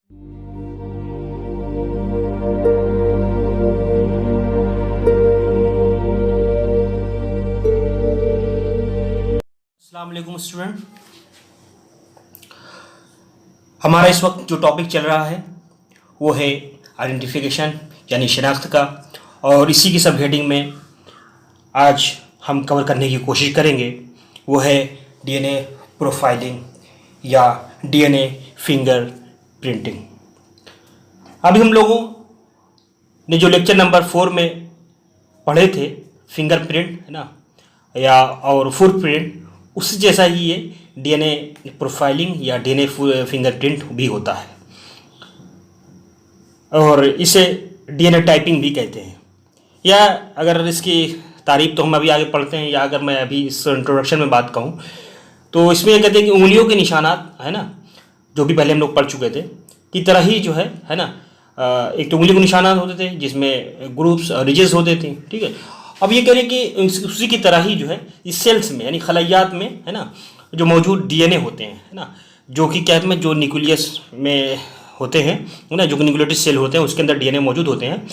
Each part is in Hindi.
अस्सलाम वालेकुम स्टूडेंट। हमारा इस वक्त जो टॉपिक चल रहा है वो है आइडेंटिफिकेशन यानी शिनाख्त का, और इसी की सब हेडिंग में आज हम कवर करने की कोशिश करेंगे वो है डीएनए प्रोफाइलिंग या डीएनए फिंगर प्रिंटिंग। अभी हम लोगों ने जो लेक्चर नंबर 4 में पढ़े थे फिंगरप्रिंट है ना, या और फुटप्रिंट, उससे जैसा ही ये डीएनए प्रोफाइलिंग या डीएनए फिंगरप्रिंट भी होता है, और इसे डीएनए टाइपिंग भी कहते हैं। या अगर इसकी तारीफ तो हम अभी आगे पढ़ते हैं, या अगर मैं अभी इस इंट्रोडक्शन में बात कहूँ तो इसमें ये कहते हैं कि उंगलियों के निशानात है ना, जो भी पहले हम लोग पढ़ चुके थे, की तरह ही जो है ना, एक तो उंगली के निशानात होते थे जिसमें ग्रुप्स रिजेस होते थे, ठीक है। अब ये कह रहे हैं कि उसी की तरह ही जो है इस सेल्स में यानी खलाइयात में है ना जो मौजूद डीएनए होते हैं है ना, जो कि क्या में जो न्यूक्लियस में होते हैं है ना, जो न्यूक्लियोटाइड सेल होते हैं उसके अंदर डीएनए मौजूद होते हैं।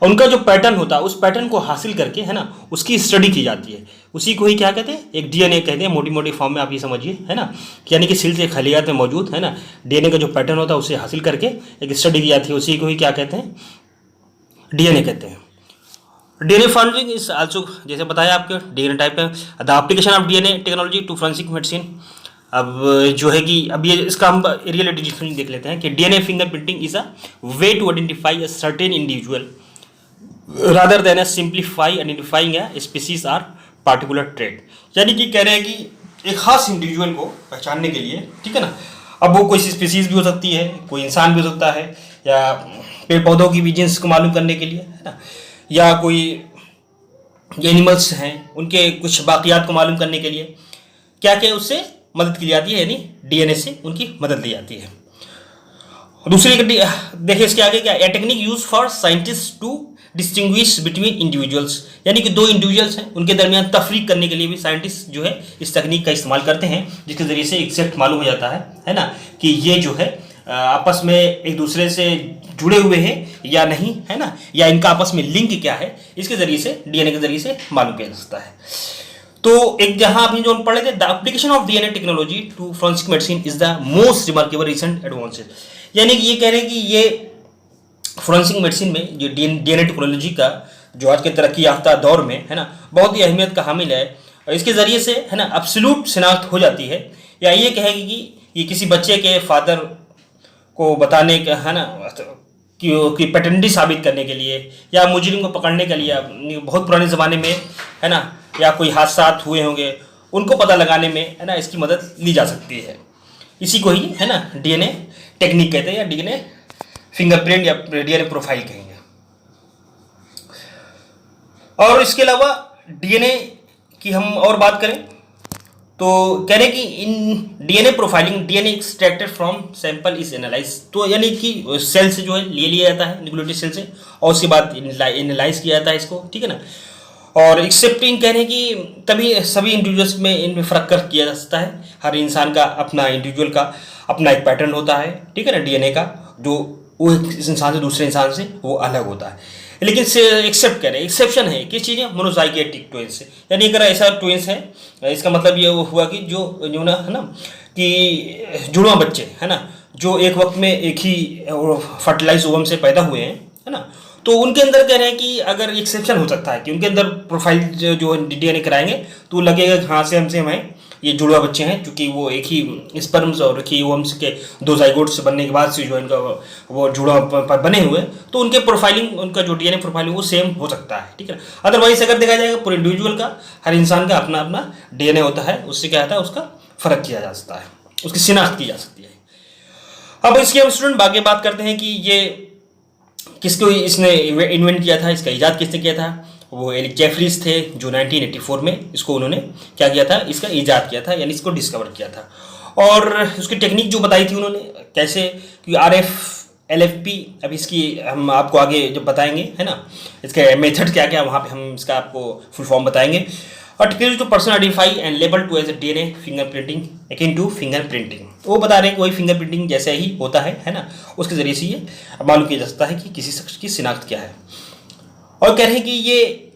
उनका जो पैटर्न होता है उस पैटर्न को हासिल करके है ना उसकी स्टडी की जाती है। उसी को ही क्या कहते हैं, एक डीएनए कहते हैं, मोटी मोटी फॉर्म में आप ये समझिए है ना, यानी कि सेल से खलियात में मौजूद है ना डीएनए का जो पैटर्न होता है उसे हासिल करके एक स्टडी की जाती है। उसी को ही क्या कहते हैं, डीएनए कहते हैं। डीएनए फॉर्मेटिंग इज आल्सो, जैसे बताया आपके डीएनए टाइप है, the application of DNA technology to forensic medicine. अब जो है कि अब ये इसका हम रियल डिफिनेशन देख लेते हैं कि DNA fingerprinting is a way to identify a certain individual rather than simplify identifying a species or particular trait. यानी कि कह रहे हैं कि एक खास इंडिविजुअल को पहचानने के लिए, ठीक है ना, अब वो कोई स्पीसीज भी हो सकती है, कोई इंसान भी हो सकता है, या पेड़ पौधों की भी जीन्स को मालूम करने के लिए है ना, या कोई एनिमल्स हैं उनके कुछ बाकियात को मालूम करने के लिए क्या क्या उससे मदद की जाती है, यानी डीएनए से उनकी मदद ली जाती है। दूसरी देखिए इसके आगे क्या, a technique used for scientist to distinguish between individuals, यानी कि दो इंडिविजुअल्स हैं उनके दरमियान तफरीक करने के लिए भी साइंटिस्ट जो है इस तकनीक का इस्तेमाल करते हैं, जिसके ज़रिए से एग्जैक्ट मालूम हो जाता है ना, कि ये जो है आपस में एक दूसरे से जुड़े हुए हैं या नहीं है ना, या इनका आपस में लिंक क्या है, इसके ज़रिए से डीएनए के ज़रिए से मालूम किया जा सकता है। तो एक जहां अभी जो पढ़े थे, the application of DNA technology to forensic medicine is the most remarkable recent advances, यानी कि ये कह रहे हैं कि ये फोरेंसिक मेडिसिन में जो डीएनए टेक्नोलॉजी का जो आज के तरक्की याफ्ता दौर में है ना बहुत ही अहमियत का हामिल है। इसके ज़रिए से है ना एब्सोल्यूट शिनाख्त हो जाती है, या ये कहेगी कि ये किसी बच्चे के फादर को बताने का है ना कि पैटर्निटी साबित करने के लिए, या मुजरिम को पकड़ने के लिए, बहुत पुराने ज़माने में है ना, या कोई हादसात हुए होंगे उनको पता लगाने में है ना इसकी मदद ली जा सकती है। इसी को ही है ना डीएनए टेक्निक कहते हैं, या डीएनए फिंगरप्रिंट या डीएनए प्रोफाइल कहेंगे। और इसके अलावा डीएनए की हम और बात करें तो कह रहे हैं कि in DNA profiling DNA extracted from sample is analyse, तो यानी कि सेल से जो है ले लिया जाता है न्यूक्लियोटाइड सेल से, और उसके बाद एनालाइज किया जाता है इसको, ठीक है ना। और एक्सेप्टिंग कह रहे हैं कि तभी सभी इंडिविजुअल्स में इनमें फ़र्क कर किया जा सकता है। हर इंसान का अपना इंडिविजुअल का अपना एक पैटर्न होता है, ठीक है ना, डीएनए का, जो वो इस इंसान से दूसरे इंसान से वो अलग होता है। लेकिन से एक्सेप्ट करें, एक्सेप्शन है किस चीज़ है, मोनोजाइगोटिक ट्विंस से, यानी अगर ऐसा ट्विंस है इसका मतलब ये हुआ कि जो ना है ना कि जुड़वा बच्चे है ना जो एक वक्त में एक ही फर्टिलाइज ओवम से पैदा हुए हैं है ना, तो उनके अंदर कह रहे हैं कि अगर एक्सेप्शन हो सकता है कि उनके अंदर प्रोफाइल जो डीएनए कराएंगे तो लगेगा हाँ से हम ये जुड़वा बच्चे हैं, क्योंकि वो एक ही स्पर्म्स और एक ही ओवम्स के दो जाइगोट्स बनने के बाद से जो इनका वो जुड़वा बने हुए, तो उनके प्रोफाइलिंग उनका जो डीएनए प्रोफाइलिंग वो सेम हो सकता है, ठीक है ना। अदरवाइज अगर देखा जाएगा पूरे इंडिविजुअल का, हर इंसान का अपना अपना डीएनए होता है, उससे क्या होता है उसका फ़र्क किया जा सकता है, उसकी शिनाख्त की जा सकती है। अब इसकी हम स्टूडेंट आगे बात करते हैं कि ये किसको इसने इन्वेंट किया था, इसका ईजाद किसने किया था। वो एलिक जेफरीज थे जो 1984 में इसको उन्होंने क्या किया था, इसका ईजाद किया था, यानी इसको डिस्कवर किया था। और उसकी टेक्निक जो बताई थी उन्होंने कैसे, कि RF-LFP, अब इसकी हम आपको आगे जब बताएंगे है ना, इसके मेथड क्या क्या वहाँ पे हम इसका आपको फुल फॉर्म बताएंगे। और technique to person identify and label to as a DNA fingerprinting akin to fingerprinting. वो बता रहे हैं कि वही फिंगरप्रिंटिंग जैसा ही होता है ना, उसके ज़रिए से ये मालूम किया जा सकता है कि किसी शख्स की शिनाख्त क्या है। और कह रहे हैं कि ये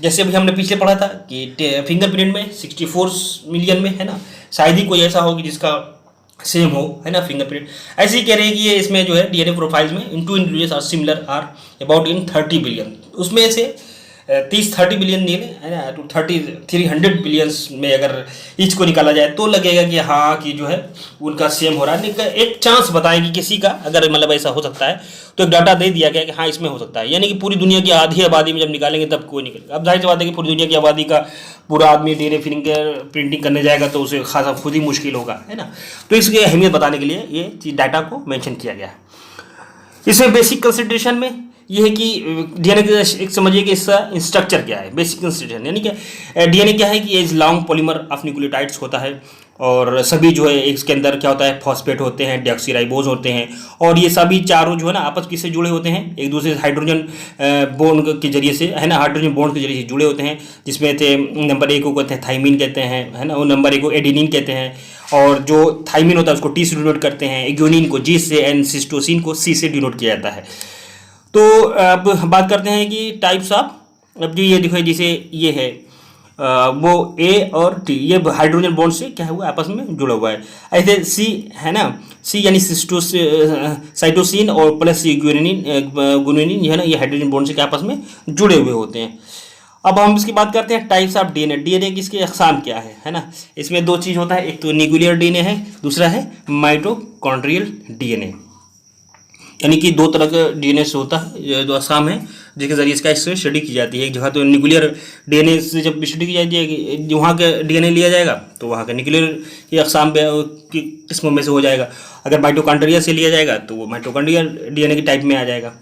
जैसे अभी हमने पीछे पढ़ा था कि फिंगरप्रिंट में 64 मिलियन में है ना, शायद ही कोई ऐसा हो कि जिसका सेम हो, है ना, फिंगरप्रिंट। ऐसे ही कह रहे हैं कि ये इसमें जो है डीएनए प्रोफाइल्स में into individuals are similar are about in 30 billion, उसमें से 30 बिलियन नहीं है ना, तो 300 बिलियंस में अगर ईच को निकाला जाए तो लगेगा कि हाँ कि जो है उनका सेम हो रहा है। एक चांस बताएं कि किसी का अगर मतलब ऐसा हो सकता है, तो एक डाटा दे दिया गया कि हाँ इसमें हो सकता है, यानी कि पूरी दुनिया की आधी आबादी में जब निकालेंगे तब कोई निकलेगा। अब जाहिर सी बात है कि पूरी दुनिया की आबादी का पूरा आदमी डीएनए फिंगर प्रिंटिंग करने जाएगा तो उसे खासा खुद ही मुश्किल होगा, है ना। तो इसकी अहमियत बताने के लिए ये चीज डाटा को मेंशन किया गया है। इसमें बेसिक कंसिडरेशन में ये है कि डीएनए का एक समझिए कि इसका स्ट्रक्चर क्या है। बेसिक कंसिडरेशन यानी कि डीएनए क्या है कि is long polymer of nucleotides होता है, और सभी जो है इसके अंदर क्या होता है, फॉस्फेट होते हैं, डीऑक्सीराइबोज होते हैं, और ये सभी चारों जो है ना आपस किससे जुड़े होते हैं, एक दूसरे से हाइड्रोजन बॉन्ड के जरिए से, है ना, हाइड्रोजन बॉन्ड के जरिए से जुड़े होते हैं, जिसमें थे नंबर 1 को कहते हैं थाइमिन कहते हैं, है ना, और नंबर 1 को एडेनिन कहते हैं, और जो थाइमिन होता है उसको टी से डिनोट करते हैं, ग्यूनिन को जी से, एंड सिस्टोसिन को सी से डिनोट किया जाता है। तो अब बात करते हैं कि टाइप्स ऑफ, अब जो ये देखो जैसे ये है वो ए और टी, ये हाइड्रोजन बॉन्ड से क्या हुआ आपस में जुड़ा हुआ है। ऐसे सी है ना, सी यानी साइटोसिन और प्लस गुनिन है ना, ये हाइड्रोजन बॉन्ड से क्या आपस में जुड़े हुए होते हैं। अब हम इसकी बात करते हैं टाइप्स ऑफ डीएनए। डीएनए की इसकी अक़साम क्या है ना, इसमें 2 चीज़ होता है, एक तो न्यूक्लियर डीएनए है, दूसरा है माइटोकॉन्ड्रियल डीएनए। यानी कि 2 तरह का डीएनए से होता है, जो अक़साम है जिसके जरिए इसका स्टडी की जाती है। एक जगह तो न्यूक्लियर डीएनए से जब स्टडी की जाएगी, वहाँ का डीएनए लिया जाएगा तो वहाँ का न्यूक्लियर की अक़साम की किस्मों में से हो जाएगा। अगर माइटोकॉन्ड्रिया से लिया जाएगा तो वो माइटोकॉन्ड्रियल डीएनए की टाइप में आ जाएगा।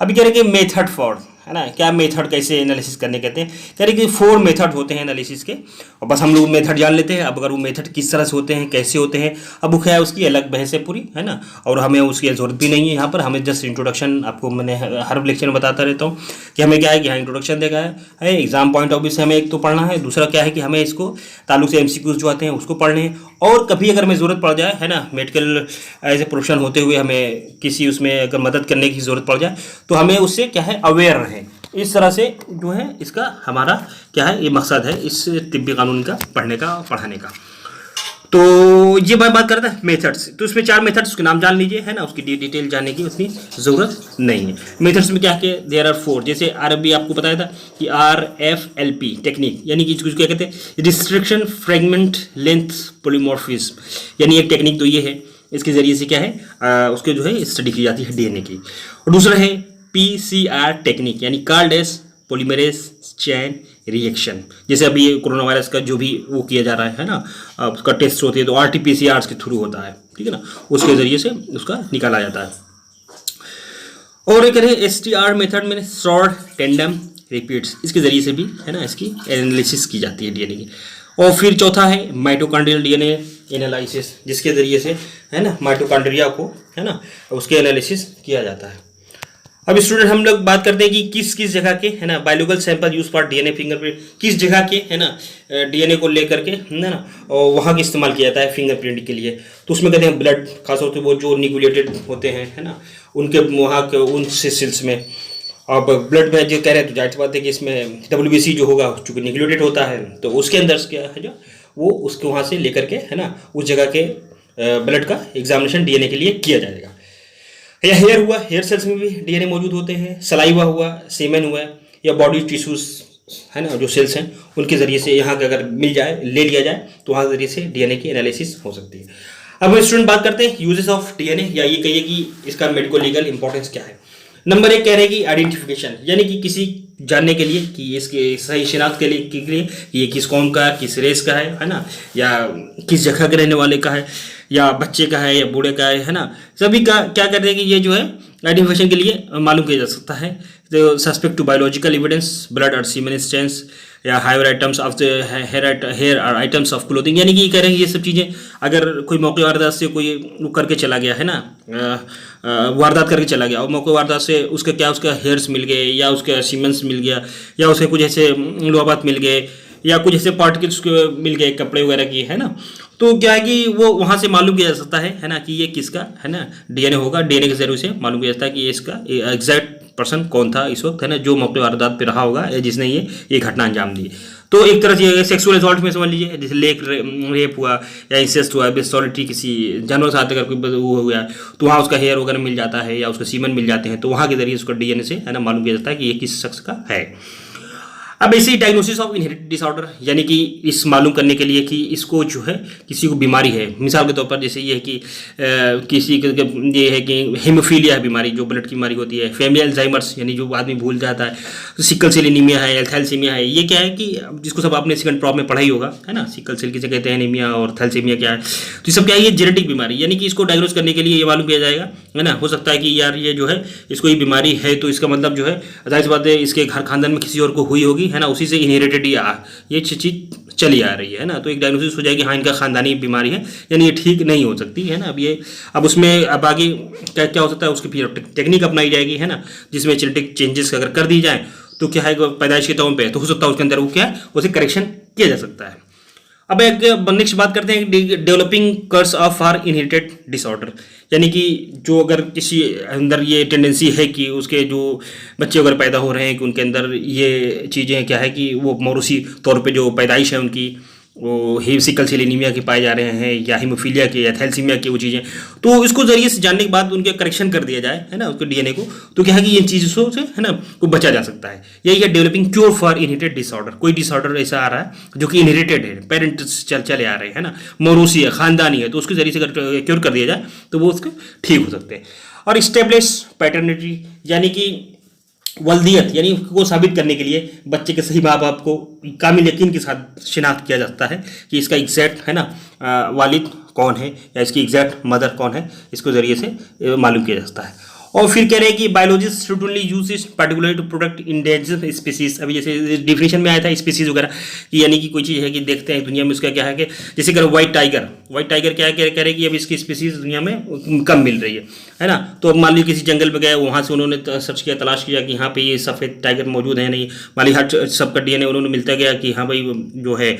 अभी कह रहे हैं कि मेथड फॉर, है ना, क्या मेथड कैसे एनालिसिस करने कहते हैं। कह रहे हैं कि 4 मेथड होते हैं एनालिसिस के, और बस हम लोग मेथड जान लेते हैं। अब अगर वो मेथड किस तरह से होते हैं, कैसे होते हैं, अब वो क्या है उसकी अलग बहस है पूरी, है ना, और हमें उसकी ज़रूरत भी नहीं है यहाँ पर। हमें जस्ट इंट्रोडक्शन, आपको मैंने हर लेक्चर में बताता रहता हूँ कि हमें क्या है कि हाँ इंट्रोडक्शन देखा है, एग्जाम पॉइंट ऑफ व्यू से हमें एक तो पढ़ना है, दूसरा क्या है कि हमें इसको ताल्लुक से एमसीक्यूज जो आते हैं उसको पढ़ने हैं, और कभी अगर हमें ज़रूरत पड़ जाए, है ना, मेडिकल एज ए प्रोफेशन होते हुए हमें किसी उसमें अगर मदद करने की ज़रूरत पड़ जाए तो हमें उससे क्या है अवेयर रहें। इस तरह से जो है इसका हमारा क्या है, ये मकसद है इस तिब्बी कानून का पढ़ने का और पढ़ाने का। तो ये बात करता है मेथड्स, तो इसमें 4 मेथड्स, उसके नाम जान लीजिए, है ना, उसकी डिटेल जानने की उतनी ज़रूरत नहीं है। मेथड्स में क्या है, देयर आर 4, जैसे अभी आपको बताया था कि RFLP टेक्निक, यानी कि इसको क्या कहते हैं, रिस्ट्रिक्शन फ्रेगमेंट लेंथ पोलीमॉर्फिज्म, यानी एक टेक्निक तो ये है, इसके ज़रिए से क्या है उसके जो है स्टडी की जाती है डीएनए की। और दूसरा है PCR टेक्निक, यानी called as polymerase chain reaction, जैसे अभी ये कोरोना वायरस का जो भी वो किया जा रहा है ना, उसका टेस्ट होती है तो RT-PCR के थ्रू होता है, ठीक है ना, उसके ज़रिए से उसका निकाला जाता है। और एक है STR मेथड में शॉर्ट टेंडम रिपीट्स, इसके ज़रिए से भी, है ना, इसकी एनालिसिस की जाती है डीएनए की। और फिर चौथा है माइटोकॉन्ड्रियल डीएनए एनालिसिस, जिसके ज़रिए से, है ना, माइटोकॉन्ड्रिया को, है ना, उसके एनालिसिस किया जाता है। अब स्टूडेंट हम लोग बात करते हैं कि किस किस जगह के, है ना, biological sample use for DNA fingerprint, किस जगह के, है ना, डीएनए को लेकर के, है ना, और वहाँ का इस्तेमाल किया जाता है फिंगरप्रिंट के लिए। तो उसमें कहते हैं ब्लड, खासतौर पर वो जो न्यूक्लिएटेड होते हैं, है ना, उनके वहाँ के उन सेल्स में। अब ब्लड में जो कह रहे हैं तो जाहिर सी बात है कि इसमें WBC जो होगा चूँकि न्यूक्लिएटेड होता है, तो उसके अंदर क्या है जो वो उसके वहाँ से लेकर के, है ना, उस जगह के ब्लड का एग्जामिनेशन डीएनए के लिए किया जाएगा। या हेयर हुआ, हेयर सेल्स में भी डीएनए मौजूद होते हैं, सलाइवा हुआ, सेमेन हुआ, या बॉडी टिश्यूज, है ना, जो सेल्स हैं उनके ज़रिए से यहाँ का अगर मिल जाए, ले लिया जाए तो वहाँ के ज़रिए से डीएनए की एनालिसिस हो सकती है। अब हम स्टूडेंट बात करते हैं यूजेस ऑफ डीएनए, या ये कहिए कि इसका मेडिको लीगल इंपॉर्टेंस क्या है। नंबर 1 कह रहे हैं कि आइडेंटिफिकेशन, यानी कि किसी जानने के लिए कि इसके सही शिनाख्त के लिए ये किस कौम का, किस रेस का है ना, या किस जगह के रहने वाले का है, या बच्चे का है या बूढ़े का है ना, सभी का क्या कर रहे हैं कि ये जो है आइडेंटिफिकेशन के लिए मालूम किया जा सकता है। तो suspect to biological evidence, blood or semen stains, या hair items of the hair or items of clothing, यानी कि ये कह रहे हैं ये सब चीज़ें अगर कोई मौके वारदात से कोई वो करके चला गया, है ना, वारदात करके चला गया और मौके वारदात से उसका क्या, उसका हेयर्स मिल गए, या उसका सीमेंस मिल गया, या उसके कुछ ऐसे लुआबात मिल गए, या कुछ ऐसे पार्टिकल्स मिल गए कपड़े वगैरह की, है ना, तो क्या है कि वो वहाँ से मालूम किया जा सकता है ना, कि ये किसका है ना डीएनए होगा। डीएनए के जरिए से मालूम किया जाता है कि ये इसका एग्जैक्ट पर्सन कौन था इस वक्त, है ना, जो मौके वारदात पे रहा होगा या जिसने ये घटना अंजाम दी। तो एक तरह से सेक्सुअल असॉल्ट में समझ लीजिए, जैसे रेप हुआ या इंसेस्ट हुआ, बेस्टोलिटी किसी जानवर के साथ अगर कोई वो हुआ तो वहाँ उसका हेयर वगैरह मिल जाता है या उसका सीमन मिल जाते हैं, तो वहाँ के जरिए उसका डीएनए से है ना मालूम किया जाता है कि ये किस शख्स का है। अब ऐसे ही डायग्नोसिस ऑफ इनहेरिटेड डिसऑर्डर, यानी कि इस मालूम करने के लिए कि इसको जो है किसी को बीमारी है, मिसाल के तौर पर जैसे ये है कि किसी ये है कि हेमोफीलिया बीमारी जो ब्लड की बीमारी होती है, फैमिली अल्जाइमर्स यानी जो आदमी भूल जाता है, सिकल सेल एनीमिया है, थैलेसीमिया है। ये क्या है कि जिसको सब आपने सेकंड प्रॉप में पढ़ा ही होगा, है ना, सिकल सेल किसे कहते हैं, एनीमिया और थैलेसीमिया क्या है। तो ये सब क्या है, ये जेनेटिक बीमारी, यानी कि इसको डायग्नोज करने के लिए ये मालूम किया जाएगा, है ना। हो सकता है कि यार ये जो है इसको ये बीमारी है, तो इसका मतलब जो है जाहिर सी बात है इसके घर खानदान में किसी और को हुई होगी, है ना, उसी से इनहेरिटेड ये चीज चली आ रही है ना। तो एक डायग्नोसिस हो जाएगी, हाँ इनका खानदानी बीमारी है, यानी ये ठीक नहीं हो सकती, है ना। अब उसमें अब आगे क्या क्या हो सकता है, उसकी फिर टेक्निक अपनाई जाएगी, है ना, जिसमें जेनेटिक चेंजेस अगर कर दी जाए तो क्या है पैदाइश के तौर पे तो हो सकता है उसके अंदर वो क्या है उसे करेक्शन किया जा सकता है। अब एक नेक्स्ट बात करते हैं developing cures of or inherited disorder, यानी कि जो अगर किसी अंदर ये टेंडेंसी है कि उसके जो बच्चे अगर पैदा हो रहे हैं कि उनके अंदर ये चीज़ें क्या है कि वो मौरूसी तौर पे जो पैदाइश है उनकी वो सिकल सेल एनीमिया के पाए जा रहे हैं या हीमोफीलिया के या थैलेसीमिया की वो चीज़ें, तो इसको जरिए से जानने के बाद उनके करेक्शन कर दिया जाए, है ना, उसके डीएनए को, तो क्या है कि इन चीज़ों से है ना को बचा जा सकता है। यही है developing cure for inherited disorder. कोई डिसऑर्डर ऐसा आ रहा है जो कि इनहेरिटेड है, पेरेंट्स चले आ रहे हैं, है ना, मौरूसी है, खानदानी है, तो उसके जरिए से अगर क्योर कर दिया जाए तो वो उसके ठीक हो सकते हैं। और स्टेब्लिश पैटर्निटी, यानी कि वल्दियत, यानी को साबित करने के लिए बच्चे के सही माँ बाप को कामिल यकीन के साथ शिनाख्त किया जाता है कि इसका एग्जैक्ट है ना वालिद कौन है या इसकी एग्जैक्ट मदर कौन है, इसको जरिए से मालूम किया जाता है। और फिर कह रहे हैं कि biologist should only use it particular to protect endangered species. अभी जैसे डिफिनेशन में आया था स्पीसीज वगैरह कि यानी कि कोई चीज़ है कि देखते हैं दुनिया में उसका क्या है कि जैसे अगर व्हाइट टाइगर क्या है कह रहे हैं कि अब इसकी स्पीसीज दुनिया में कम मिल रही है ना। तो अब मान लीजिए किसी जंगल में गए, वहाँ से उन्होंने सर्च किया, तलाश किया कि यहाँ पे ये सफ़ेद टाइगर मौजूद है नहीं, मान लीजिए हर सबका डीएनए उन्होंने मिलता गया कि हाँ भाई जो है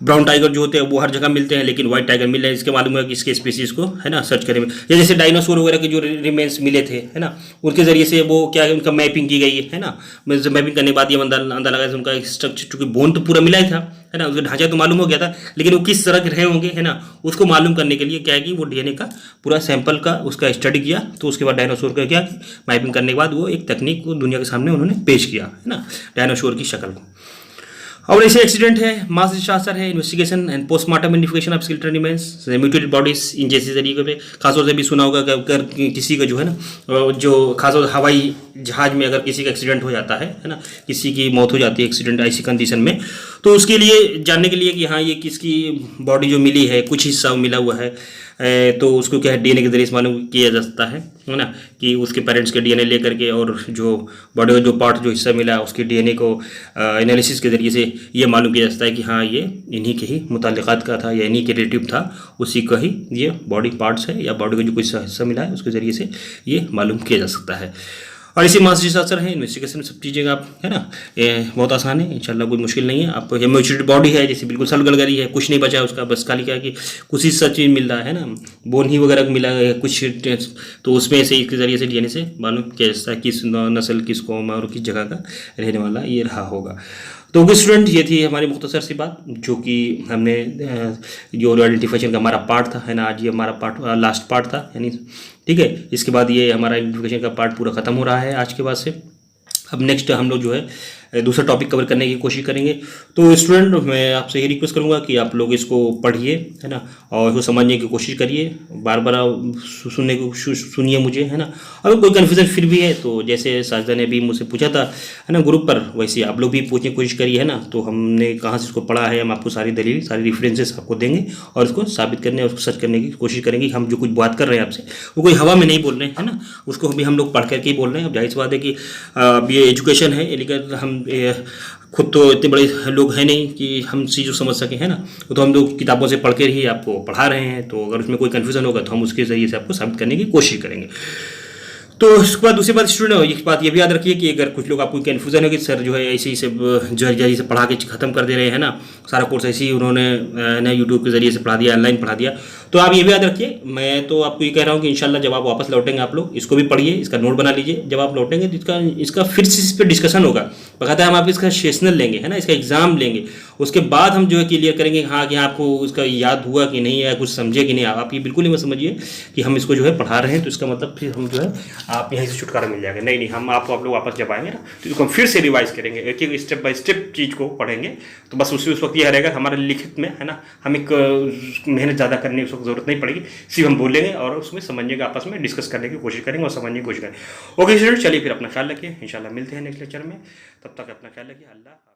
ब्राउन टाइगर जो होते हैं वो हर जगह मिलते हैं, लेकिन व्हाइट टाइगर मिल रहे हैं। इसके मालूम है कि इसके स्पीसीज को है ना सर्च करें, या जैसे डायनासोर वगैरह के जो रिमेन्स मिले थे, है ना, उनके जरिए से वो क्या है उनका मैपिंग की गई है ना। मैपिंग करने के बाद ये अंदर लगा उनका स्ट्रक्चर, चूंकि बोन तो पूरा मिला ही था, है ना, उसका ढांचा तो मालूम हो गया था, लेकिन वो किस तरह के रहे होंगे, है ना, उसको मालूम करने के लिए क्या है कि वो डीएनए का पूरा सैंपल का उसका स्टडी किया। तो उसके बाद डायनासोर का क्या मैपिंग करने के बाद वो एक तकनीक को दुनिया के सामने उन्होंने पेश किया, है ना, डायनासोर की शक्ल को। और ऐसे एक्सीडेंट है, मास डिसास्टर है, investigation and postmortem identification of skeletal remains, mutilated bodies in जैसे तरीके पे खासतौर से भी सुना होगा कि अगर किसी का जो है ना जो खासतौर हवाई जहाज में अगर किसी का एक्सीडेंट हो जाता है ना, किसी की मौत हो जाती है एक्सीडेंट ऐसी कंडीशन में, तो उसके लिए जानने के लिए कि हाँ ये किसकी बॉडी जो मिली है, कुछ हिस्सा मिला हुआ है, तो उसको क्या है डीएनए के जरिए से मालूम किया जा सकता है ना, कि उसके पेरेंट्स के डीएनए लेकर के और जो बॉडी का जो पार्ट जो हिस्सा मिला उसके डीएनए को एनालिसिस के जरिए से ये मालूम किया जा सकता है कि हाँ ये इन्हीं के ही मुताल्लिकात का था या इन्हीं के रिलेटिव था, उसी का ही ये बॉडी पार्ट्स है या बॉडी का जो कुछ हिस्सा मिला है उसके जरिए से ये मालूम किया जा सकता है। और इसी मास डिसास्टर है, इन्वेस्टिगेशन सब चीज़ें आप है ना ये बहुत आसान है, इंशाल्लाह कोई मुश्किल नहीं है। आप हेमोचिड बॉडी है जैसे बिल्कुल सल गलगली है, कुछ नहीं बचा उसका, बस खाली क्या है कि कुछ ही सब चीज़ मिल रहा है ना, बोन ही वगैरह मिला है कुछ, तो उसमें से इसके जरिए से डीएनए से मालूम किया जाता है किस नस्ल किस कौम और किस जगह का रहने वाला ये रहा होगा। तो ओके स्टूडेंट, ये थी हमारी मुख्तसर सी बात जो कि हमने जो आइडेंटिफिकेशन का हमारा पार्ट था, है ना, आज ये हमारा पार्ट लास्ट पार्ट था, यानी ठीक है। इसके बाद ये हमारा आइडेंटिफिकेशन का पार्ट पूरा ख़त्म हो रहा है आज के बाद से। अब नेक्स्ट हम लोग जो है दूसरा टॉपिक कवर करने की कोशिश करेंगे। तो स्टूडेंट मैं आपसे ये रिक्वेस्ट करूंगा कि आप लोग इसको पढ़िए, है ना, और इसको समझने की कोशिश करिए, बार बार सुनने को सुनिए मुझे, है ना। अगर कोई कन्फ्यूजन फिर भी है तो जैसे साजिदा ने भी मुझसे पूछा था, है ना, ग्रुप पर, वैसे आप लोग भी पूछने की कोशिश करिए, है ना। तो हमने कहाँ से इसको पढ़ा है, हम आपको सारी दलील सारी रेफरेंसेस आपको देंगे और इसको साबित करने और उसको सर्च करने की कोशिश करेंगे। हम जो कुछ बात कर रहे हैं आपसे वो कोई हवा में नहीं बोल रहे हैं, है ना, उसको भी हम लोग पढ़ करके ही बोल रहे हैं। अब जाहिर सी बात है कि अब ये एजुकेशन है, लेकिन हम खुद तो इतने बड़े लोग हैं नहीं कि हम चीज़ समझ सकें, है ना, तो हम लोग किताबों से पढ़ कर ही आपको पढ़ा रहे हैं। तो अगर उसमें कोई कन्फ्यूजन होगा तो हम उसके ज़रिए से आपको साबित करने की कोशिश करेंगे। तो उसके बाद दूसरी बात स्टूडेंट, एक बात ये भी याद रखिए कि अगर कुछ लोग आपको कन्फ्यूजन है कि सर जो है ऐसे ही से जल्दी से पढ़ा के ख़त्म कर दे रहे हैं ना, सारा कोर्स ऐसे ही उन्होंने ना यूट्यूब के ज़रिए से पढ़ा दिया, ऑनलाइन पढ़ा दिया, तो आप ये भी याद रखिए, मैं तो आपको ये कह रहा हूँ कि इंशाल्लाह जब आप वापस लौटेंगे आप लोग इसको भी पढ़िए, इसका नोट बना लीजिए, जब आप लौटेंगे तो इसका फिर से इस पर डिस्कशन होगा, बकायदा हम आप इसका सेशनल लेंगे, है ना, इसका एग्ज़ाम लेंगे, उसके बाद हम जो है क्लियर करेंगे हाँ कि आपको उसका याद हुआ कि नहीं है, कुछ समझे कि नहीं। आप ये बिल्कुल ही मत समझिए कि हम इसको जो है पढ़ा रहे हैं तो इसका मतलब फिर हम जो है आप यहीं से छुटकारा मिल जाएगा, नहीं नहीं, हम आप लोग वापस जब आएंगे ना तो इसको हम फिर से रिवाइज करेंगे, एक एक स्टेप बाय स्टेप चीज़ को पढ़ेंगे। तो बस उस वक्त यह रहेगा हमारे लिखित में, है ना, हम एक मेहनत ज़्यादा करने की उस वक्त ज़रूरत नहीं पड़ेगी, सिर्फ हम बोलेंगे और उसमें समझने का आपस में डिस्कस करने की कोशिश करेंगे और समझने की कोशिश करेंगे। ओके स्टूडेंट, चलिए फिर अपना ख्याल रखिए, इंशाल्लाह मिलते हैं नेक्स्ट लेक्चर में, तब तक अपना ख्याल रखिए, अल्लाह।